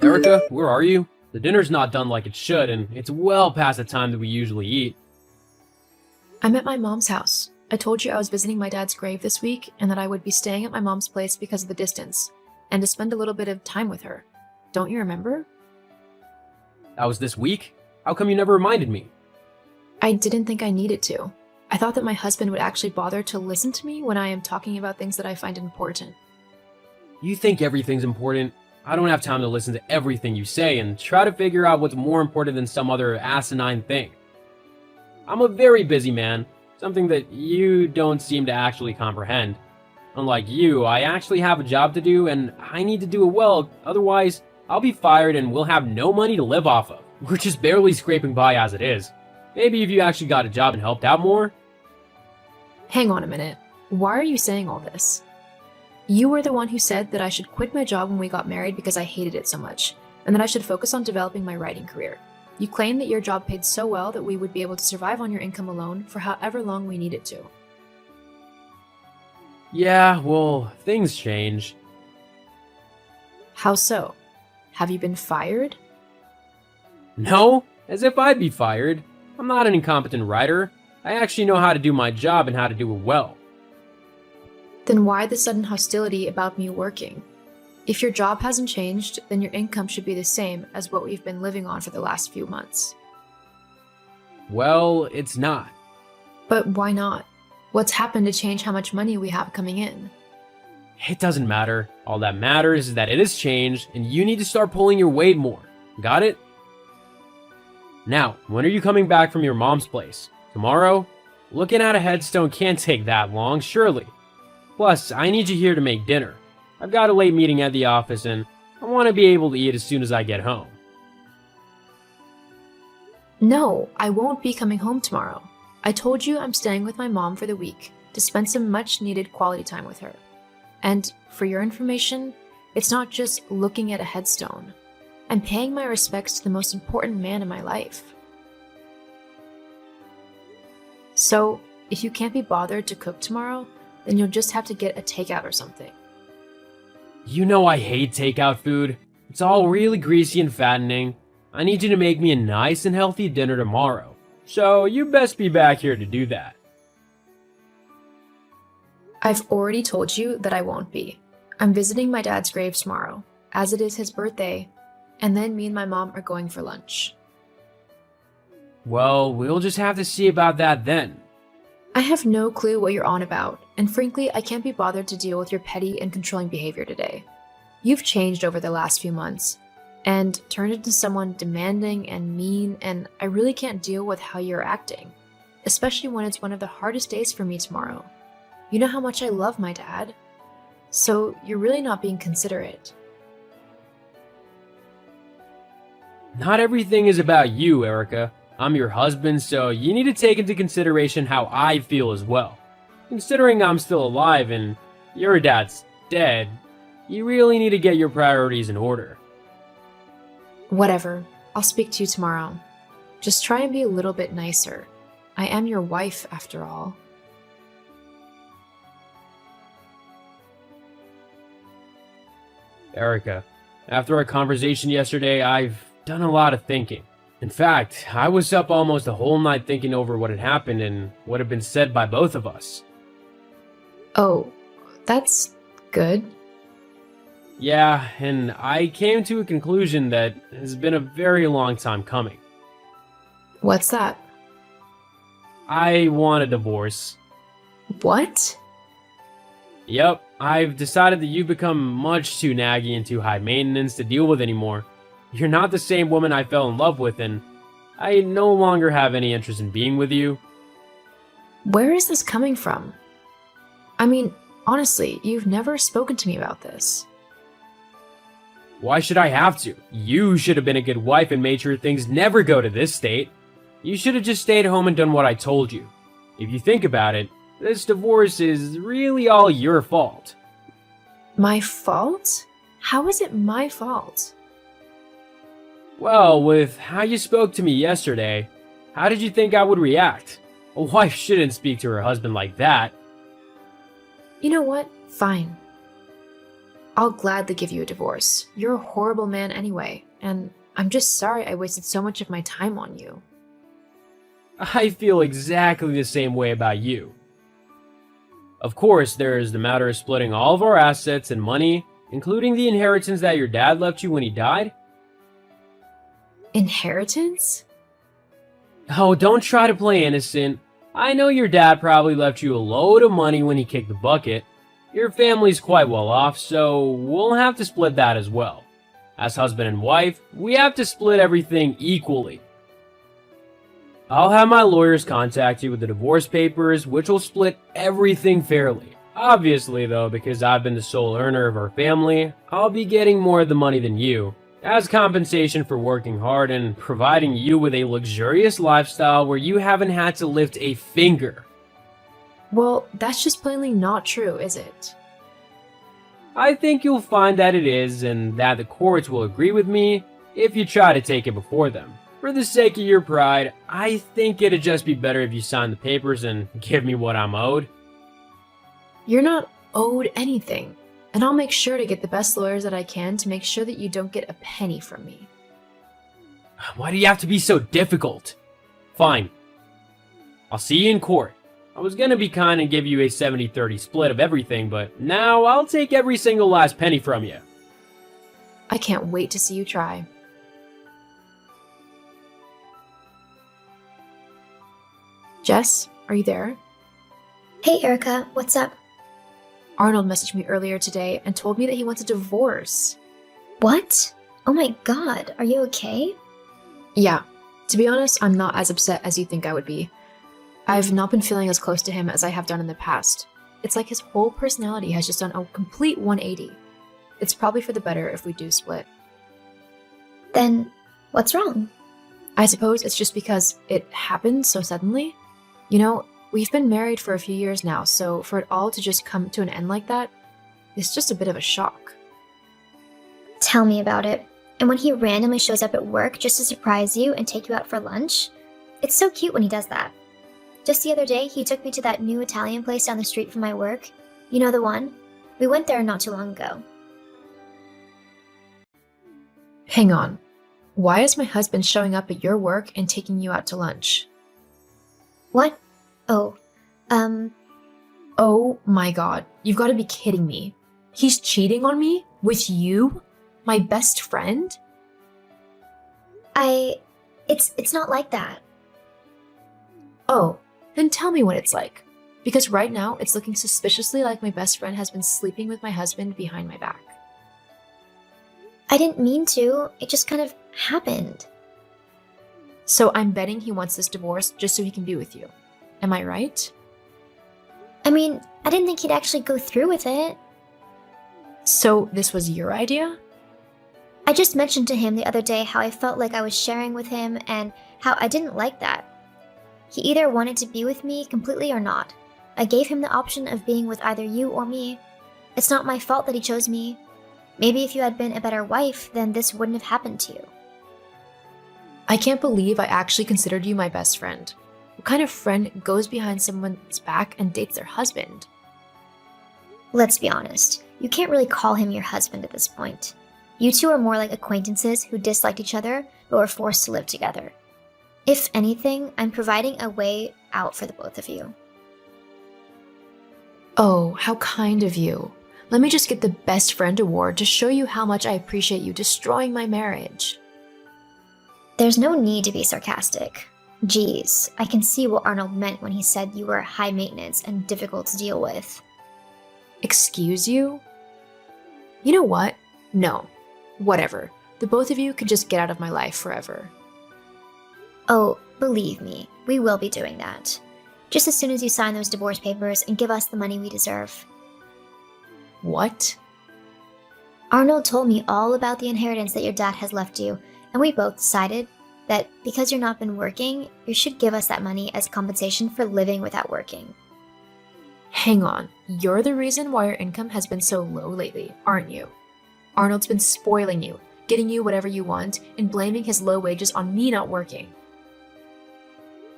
Erica, where are you? The dinner's not done like it should, and it's well past the time that we usually eat. I'm at my mom's house. I told you I was visiting my dad's grave this week and that I would be staying at my mom's place because of the distance, and to spend a little bit of time with her. Don't you remember? That was this week? How come you never reminded me? I didn't think I needed to. I thought that my husband would actually bother to listen to me when I am talking about things that I find important. You think everything's important? I don't have time to listen to everything you say and try to figure out what's more important than some other asinine thing. I'm a very busy man, something that you don't seem to actually comprehend. Unlike you, I actually have a job to do and I need to do it well, otherwise I'll be fired and we'll have no money to live off of. We're just barely scraping by as it is. Maybe if you actually got a job and helped out more? Hang on a minute. Why are you saying all this? You were the one who said that I should quit my job when we got married because I hated it so much, and that I should focus on developing my writing career. You claimed that your job paid so well that we would be able to survive on your income alone for however long we needed to. Yeah, well, things change. How so? Have you been fired? No, as if I'd be fired. I'm not an incompetent writer. I actually know how to do my job and how to do it well. Then why the sudden hostility about me working? If your job hasn't changed, then your income should be the same as what we've been living on for the last few months. Well, it's not. But why not? What's happened to change how much money we have coming in? It doesn't matter. All that matters is that it has changed and you need to start pulling your weight more. Got it? Now, when are you coming back from your mom's place? Tomorrow? Looking at a headstone can't take that long, surely. Plus, I need you here to make dinner. I've got a late meeting at the office and I want to be able to eat as soon as I get home. No, I won't be coming home tomorrow. I told you I'm staying with my mom for the week to spend some much needed quality time with her. And for your information, it's not just looking at a headstone. I'm paying my respects to the most important man in my life. So, if you can't be bothered to cook tomorrow, then you'll just have to get a takeout or something. You know I hate takeout food. It's all really greasy and fattening. I need you to make me a nice and healthy dinner tomorrow. So you best be back here to do that. I've already told you that I won't be. I'm visiting my dad's grave tomorrow, as it is his birthday, and then me and my mom are going for lunch. Well, we'll just have to see about that then. I have no clue what you're on about, and frankly, I can't be bothered to deal with your petty and controlling behavior today. You've changed over the last few months, and turned into someone demanding and mean, and I really can't deal with how you're acting, especially when it's one of the hardest days for me tomorrow. You know how much I love my dad, so you're really not being considerate. Not everything is about you, Erica. I'm your husband, so you need to take into consideration how I feel as well. Considering I'm still alive and your dad's dead, you really need to get your priorities in order. Whatever, I'll speak to you tomorrow. Just try and be a little bit nicer. I am your wife, after all. Erica, after our conversation yesterday, I've done a lot of thinking. In fact, I was up almost the whole night thinking over what had happened and what had been said by both of us. Oh, that's good. Yeah, and I came to a conclusion that has been a very long time coming. What's that? I want a divorce. What? Yep, I've decided that you've become much too naggy and too high maintenance to deal with anymore. You're not the same woman I fell in love with, and I no longer have any interest in being with you. Where is this coming from? I mean, honestly, you've never spoken to me about this. Why should I have to? You should have been a good wife and made sure things never go to this state. You should have just stayed home and done what I told you. If you think about it, this divorce is really all your fault. My fault? How is it my fault? Well, with how you spoke to me yesterday, how did you think I would react? A wife shouldn't speak to her husband like that. You know what? Fine. I'll gladly give you a divorce. You're a horrible man anyway, and I'm just sorry I wasted so much of my time on you. I feel exactly the same way about you. Of course, there is the matter of splitting all of our assets and money, including the inheritance that your dad left you when he died. Inheritance? Oh, don't try to play innocent. I know your dad probably left you a load of money when he kicked the bucket. Your family's quite well off, so we'll have to split that as well. As husband and wife, we have to split everything equally. I'll have my lawyers contact you with the divorce papers, which will split everything fairly. Obviously, though, because I've been the sole earner of our family, I'll be getting more of the money than you, as compensation for working hard and providing you with a luxurious lifestyle where you haven't had to lift a finger. Well, that's just plainly not true, is it? I think you'll find that it is, and that the courts will agree with me if you try to take it before them. For the sake of your pride, I think it'd just be better if you sign the papers and give me what I'm owed. You're not owed anything, and I'll make sure to get the best lawyers that I can to make sure that you don't get a penny from me. Why do you have to be so difficult? Fine. I'll see you in court. I was gonna be kind and give you a 70-30 split of everything, but now I'll take every single last penny from you. I can't wait to see you try. Jess, are you there? Hey Erica, what's up? Arnold messaged me earlier today and told me that he wants a divorce. What? Oh my god, are you okay? Yeah, to be honest, I'm not as upset as you think I would be. I've not been feeling as close to him as I have done in the past. It's like his whole personality has just done a complete 180. It's probably for the better if we do split. Then, what's wrong? I suppose it's just because it happened so suddenly. You know, we've been married for a few years now, so for it all to just come to an end like that, it's just a bit of a shock. Tell me about it. And when he randomly shows up at work just to surprise you and take you out for lunch, it's so cute when he does that. Just the other day, he took me to that new Italian place down the street from my work. You know the one? We went there not too long ago. Hang on. Why is my husband showing up at your work and taking you out to lunch? What? Oh my god, you've got to be kidding me. He's cheating on me? With you? My best friend? It's not like that. Oh, then tell me what it's like. Because right now, it's looking suspiciously like my best friend has been sleeping with my husband behind my back. I didn't mean to, it just kind of happened. So I'm betting he wants this divorce just so he can be with you. Am I right? I mean, I didn't think he'd actually go through with it. So this was your idea? I just mentioned to him the other day how I felt like I was sharing with him and how I didn't like that. He either wanted to be with me completely or not. I gave him the option of being with either you or me. It's not my fault that he chose me. Maybe if you had been a better wife, then this wouldn't have happened to you. I can't believe I actually considered you my best friend. What kind of friend goes behind someone's back and dates their husband? Let's be honest, you can't really call him your husband at this point. You two are more like acquaintances who disliked each other but were forced to live together. If anything, I'm providing a way out for the both of you. Oh, how kind of you. Let me just get the best friend award to show you how much I appreciate you destroying my marriage. There's no need to be sarcastic. Geez, I can see what Arnold meant when he said you were high maintenance and difficult to deal with. Excuse you? You know what? No. Whatever. The both of you could just get out of my life forever. Oh, believe me, we will be doing that. Just as soon as you sign those divorce papers and give us the money we deserve. What? Arnold told me all about the inheritance that your dad has left you, and we both decided that because you've not been working, you should give us that money as compensation for living without working. Hang on, you're the reason why your income has been so low lately, aren't you? Arnold's been spoiling you, getting you whatever you want, and blaming his low wages on me not working.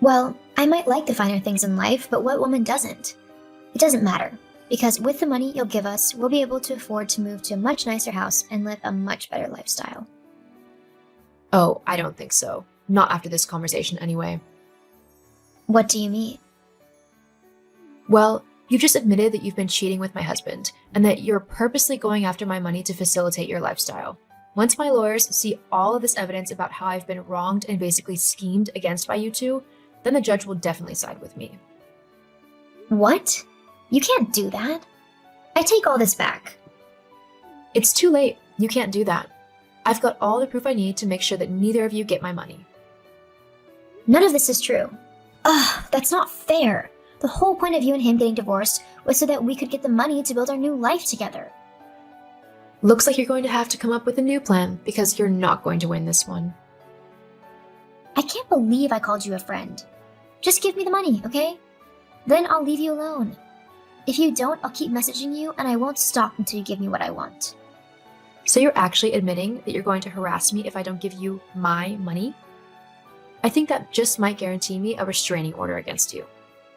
Well, I might like the finer things in life, but what woman doesn't? It doesn't matter, Because with the money you'll give us, we'll be able to afford to move to a much nicer house and live a much better lifestyle. Oh, I don't think so. Not after this conversation, anyway. What do you mean? Well, you've just admitted that you've been cheating with my husband, and that you're purposely going after my money to facilitate your lifestyle. Once my lawyers see all of this evidence about how I've been wronged and basically schemed against by you two, then the judge will definitely side with me. What? You can't do that. I take all this back. It's too late. You can't do that. I've got all the proof I need to make sure that neither of you get my money. None of this is true. Ugh, that's not fair. The whole point of you and him getting divorced was so that we could get the money to build our new life together. Looks like you're going to have to come up with a new plan, because you're not going to win this one. I can't believe I called you a friend. Just give me the money, okay? Then I'll leave you alone. If you don't, I'll keep messaging you and I won't stop until you give me what I want. So you're actually admitting that you're going to harass me if I don't give you my money? I think that just might guarantee me a restraining order against you.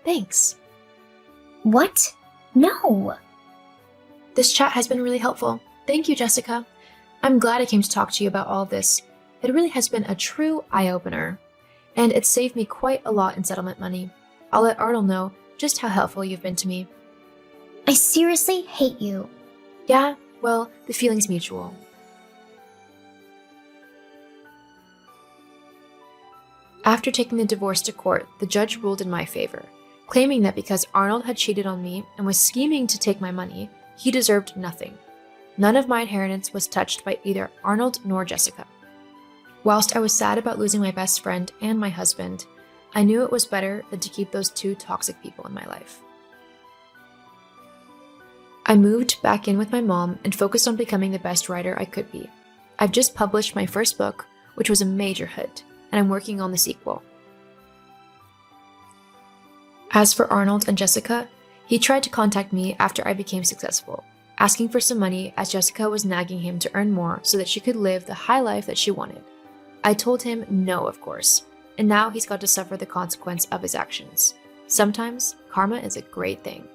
Thanks. What? No. This chat has been really helpful. Thank you, Jessica. I'm glad I came to talk to you about all of this. It really has been a true eye-opener. And it's saved me quite a lot in settlement money. I'll let Arnold know just how helpful you've been to me. I seriously hate you. Yeah, well, the feeling's mutual. After taking the divorce to court, the judge ruled in my favor, claiming that because Arnold had cheated on me and was scheming to take my money, he deserved nothing. None of my inheritance was touched by either Arnold nor Jessica. Whilst I was sad about losing my best friend and my husband, I knew it was better than to keep those two toxic people in my life. I moved back in with my mom and focused on becoming the best writer I could be. I've just published my first book, which was a major hit, and I'm working on the sequel. As for Arnold and Jessica, he tried to contact me after I became successful, asking for some money as Jessica was nagging him to earn more so that she could live the high life that she wanted. I told him no, of course, and now he's got to suffer the consequence of his actions. Sometimes, karma is a great thing.